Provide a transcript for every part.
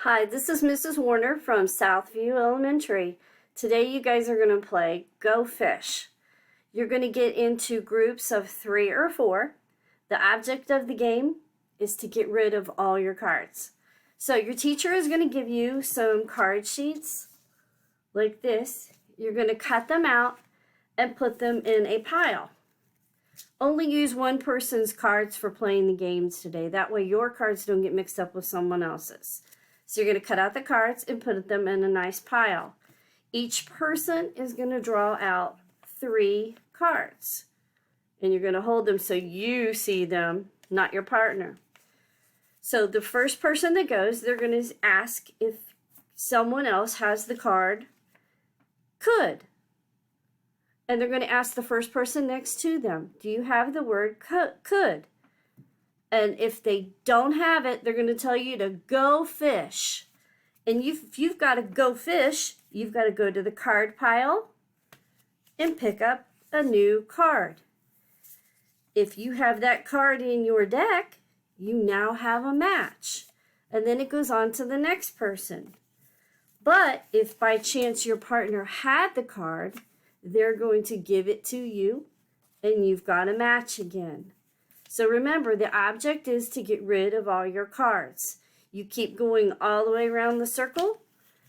Hi, this is Mrs. Warner from Southview Elementary. Today you guys are going to play Go Fish. You're going to get into groups of 3 or 4. The object of the game is to get rid of all your cards. So your teacher is going to give you some card sheets like this. You're going to cut them out and put them in a pile. Only use one person's cards for playing the games today. That way your cards don't get mixed up with someone else's. So you're going to cut out the cards and put them in a nice pile. Each person is going to draw out 3 cards. And you're going to hold them so you see them, not your partner. So the first person that goes, they're going to ask if someone else has the card could. And they're going to ask the first person next to them, do you have the word could? And if they don't have it, they're going to tell you to go fish. And if you've got to go fish, you've got to go to the card pile and pick up a new card. If you have that card in your deck, you now have a match. And then it goes on to the next person. But if by chance your partner had the card, they're going to give it to you and you've got a match again. So remember, the object is to get rid of all your cards. You keep going all the way around the circle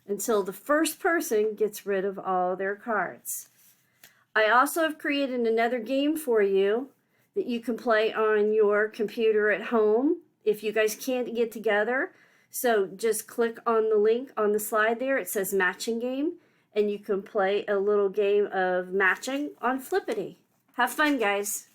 until the first person gets rid of all their cards. I also have created another game for you that you can play on your computer at home if you guys can't get together. So just click on the link on the slide there. It says matching game, and you can play a little game of matching on Flippity. Have fun, guys.